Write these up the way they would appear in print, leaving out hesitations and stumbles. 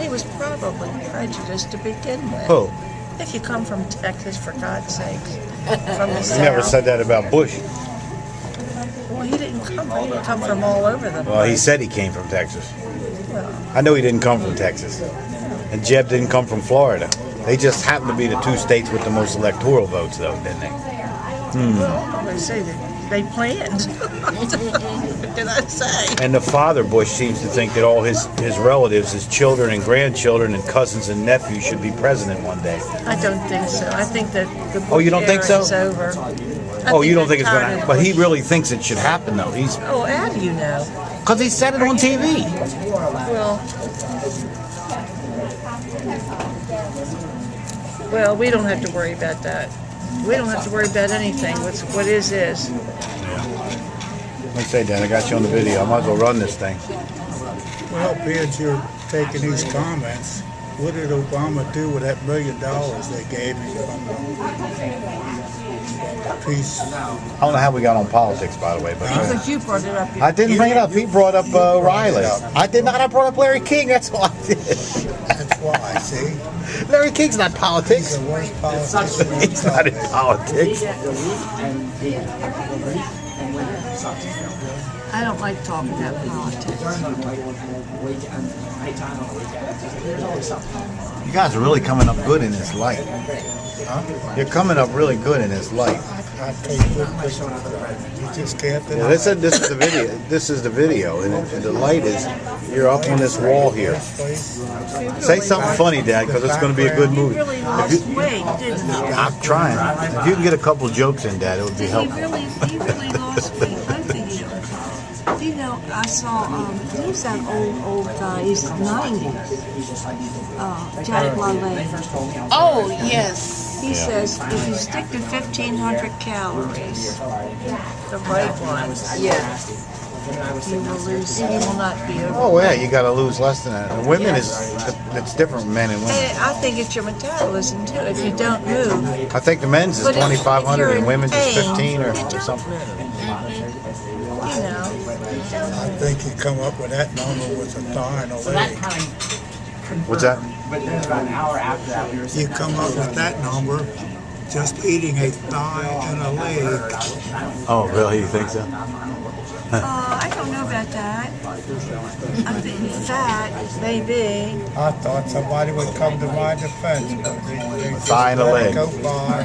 he was probably prejudiced to begin with. Who? If you come from Texas, for God's sake, from the You South. never said that about Bush. Well, he didn't come from all over the place. Well, he said he came from Texas. Well, I know he didn't come from Texas. And Jeb didn't come from Florida. They just happened to be the two states with the most electoral votes, though, didn't they? well, they say they planned. What did I say? And the father, Bush, seems to think that all his relatives, his children and grandchildren and cousins and nephews should be president one day. I don't think so. I think that the Bush Oh, you don't think so? era is over. Oh, you don't think it's going to to happen? But he really thinks it should happen, though. Oh, how do you know? Because he said it on TV. Well, we don't have to worry about that. We don't have to worry about anything. What is. Let me say, Dan, I got you on the video. I might as well run this thing. Well, being you're taking these comments, what did Obama do with that $1 million they gave him from the peace? I don't know how we got on politics, by the way, but Because you brought it up. I didn't bring it up. He brought up Riley. I did not. I brought up Larry King. That's all I did. That's why, see? Larry King's not He's politics. the worst politician. He's not in politics. I don't like talking about politics. You guys are really coming up good in this light. Huh? You're coming up really good in this light. I take good pictures. You just can't deny Yeah, this is the video. This is the video, and the light is. You're up on this wall here. Say something funny, Dad, because it's going to be a good He movie. really lost weight, didn't he? I'm trying. If you can get a couple jokes in, Dad, it would be He helpful. really lost weight, both of you. You know, I saw, who's that old guy? He's 90. Jack LaLanne. Oh, yes. He says if you stick to 1,500 calories, the right ones, Yes. you will lose. You will not be over. Oh yeah, you got to lose less than that. And women it's different, men and women. I think it's your metabolism too. If you don't move, I think the men's is but if 2,500 you're and in women's is pain, 15 you or don't something. move. You know, I think you come up with that number with a thigh and a leg. What's that? But then about an hour after that, we were You come up with that number just eating a thigh and a leg. Oh, really? You think so? I don't know about that. I think fat, maybe. I thought somebody would come to my defense, but they just thigh and a let leg. it go by.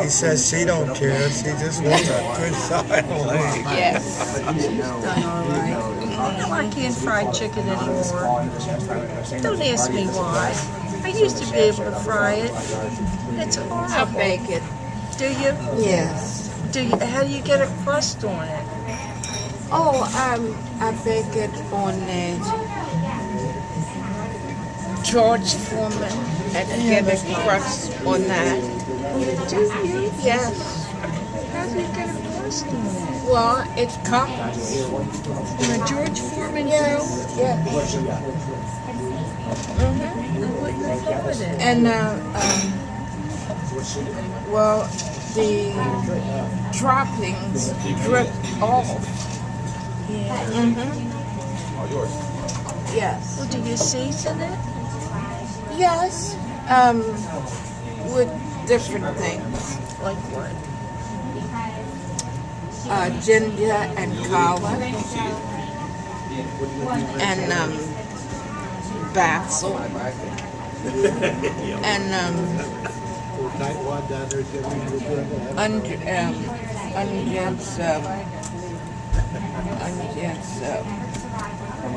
He says she don't care. She just wants a good thigh and a leg. Yes. Done all right. I can't fried chicken anymore. Don't ask me why. I used to be able to fry it. It's I horrible. bake it. Do you? Yes. How do you get a crust on it? Oh, I bake it on George Foreman. I get a crust on that. Do you? Yes. How do you get a crust on it? Well, it comes. On a George Foreman grill? Yes. Yes. I wouldn't have thought of it. And well, the droppings drip off. Yeah. Yes. Well, do you season it? Yes. With different things. Like what? Ginger and garlic. And basil. And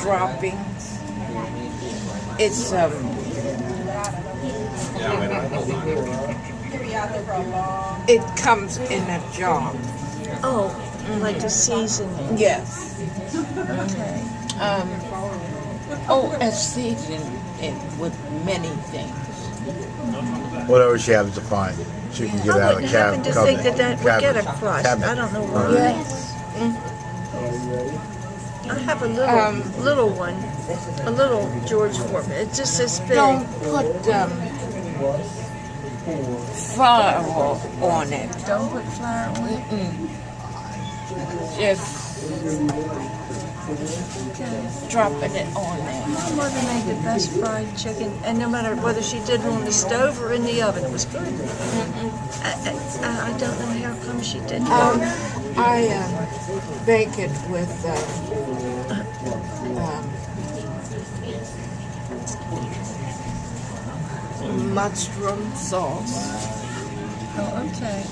droppings. It's it comes in a jar. Oh, like a seasoning. Yes. Okay. I season it with many things. Whatever she happens to find, she can get I out of wouldn't the happen to think that would get a crust. cabinet. I don't know why. Yes. I have a little one, a little George Foreman. It's just this big. Don't put flour on it. Don't put flour on it. Just dropping it on there. My mother made the best fried chicken, and no matter whether she did it on the stove or in the oven, it was good. I don't know how come she didn't. I bake it with mushroom sauce. Oh, okay.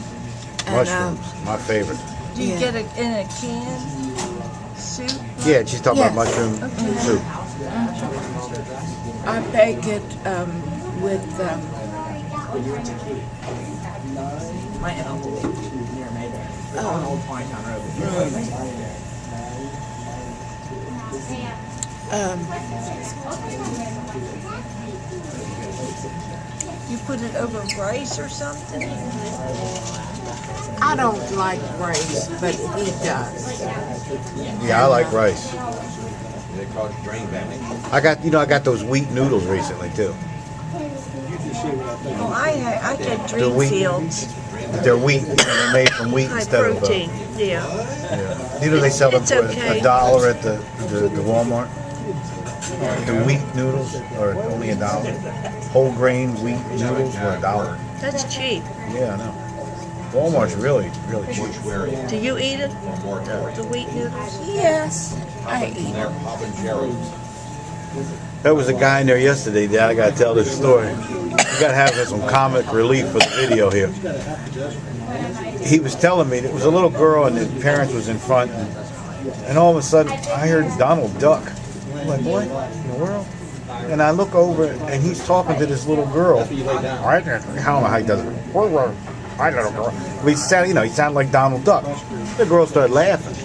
And, Mushrooms, my favorite. Do you Yeah. get it in a can soup? Yeah, she's talking about Yes. mushroom soup. I bake it with My aunt near Mayberry. On Old Pinetown Road. You put it over rice or something? I don't like rice, but he does. Yeah, I like rice. They call it drain damage. I got those wheat noodles recently too. Oh, I get The wheat. Dreamfields. They're wheat. They're made from wheat High instead of. protein. Yeah. Yeah. You know they sell them It's for okay. $1 at the Walmart. The wheat noodles are only $1. Whole grain wheat noodles were $1. That's cheap. Yeah, I know. Walmart's really cheap. Do you eat it? The wheat noodles? Yes, I eat it. They're habaneros. There was a guy in there yesterday, Dad. I gotta tell this story. You gotta have some comic relief for the video here. He was telling me there was a little girl and the parents was in front, and all of a sudden I heard Donald Duck. I'm like, what in the world? And I look over and he's talking to this little girl. I don't know how he does it. Hi, little girl. But he sounded like Donald Duck. The girl started laughing.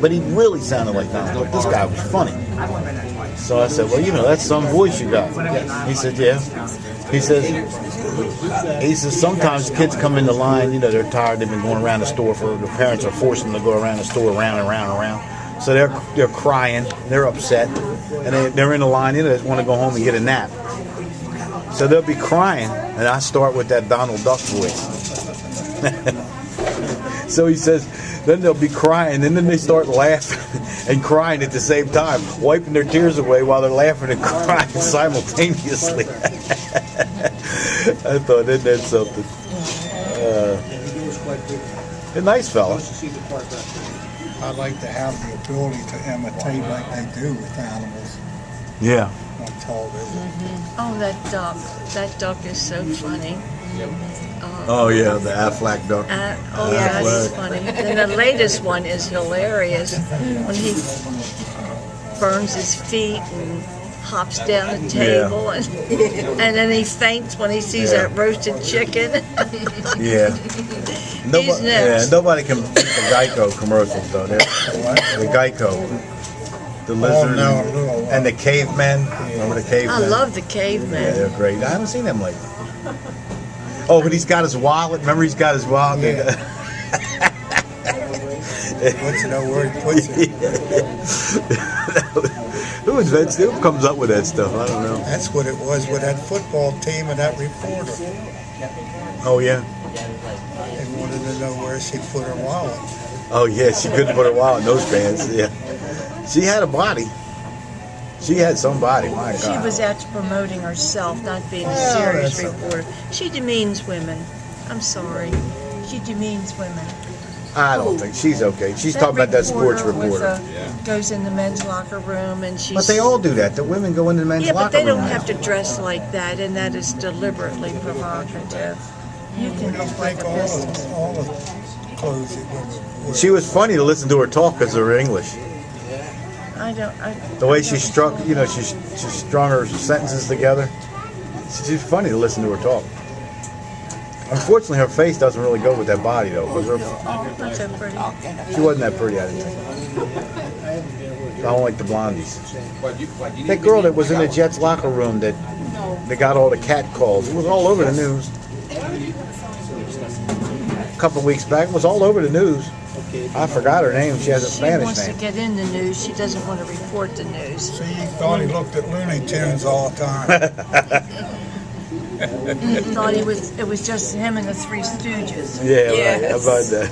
But he really sounded like Donald Duck. This guy was funny. So I said, well, that's some voice you got. He said, yeah. He says sometimes kids come in the line, they're tired, they've been going around the store the parents are forcing them to go around the store around and around and around. So they're crying, they're upset, and they're in the line, they just want to go home and get a nap. So they'll be crying, and I start with that Donald Duck voice. So he says, then they'll be crying, and then they start laughing and crying at the same time, wiping their tears away while they're laughing and crying simultaneously. I thought that's something. A nice fella. I'd like to have the ability to imitate like they do with animals. Yeah. How tall is it? Oh, that duck. That duck is so funny. Oh yeah, the Aflac duck. Oh, yeah, that's funny. And the latest one is hilarious when he burns his feet and hops down the table and then he faints when he sees that roasted chicken. Yeah. He's next. Nobody can beat the Geico commercials though. The Geico, the lizard, and the cavemen. Remember the cavemen? I love the Yeah, caveman. they're great. I haven't seen them lately. Oh, but he's got his wallet. Remember, he's got his wallet. Yeah. What's the word he puts it? Who comes up with that stuff? I don't know. That's what it was with that football team and that reporter. Oh yeah. They wanted to know where she put her wallet. Oh yeah. She couldn't put her wallet in those pants. Yeah. She had a body. She had some body. My God. She was out promoting herself, not being a Well, serious that's reporter. She demeans women. I'm sorry. She demeans women. I don't think she's okay. She's talking about that sports reporter. Goes in the men's locker room and she's. But they all do that. The women go in the men's Yeah, but locker they room. don't have to dress like that, and that is deliberately provocative. You can look like a business. All the clothes that women wear. She was funny to listen to her talk because of her English. The way she struck, she strung her sentences together. She's funny to listen to her talk. Unfortunately, her face doesn't really go with that body, though. Not so pretty. She wasn't that pretty, I didn't think. I don't like the blondies. That girl that was in the Jets locker room that got all the cat calls, it was all over the news. A couple of weeks back, it was all over the news. I forgot her name. She has a She Spanish wants name. to get in the news. She doesn't want to report the news. See, you thought he looked at Looney Tunes all the time. He thought it was just him and the Three Stooges. Yeah, right. Yes. How about that?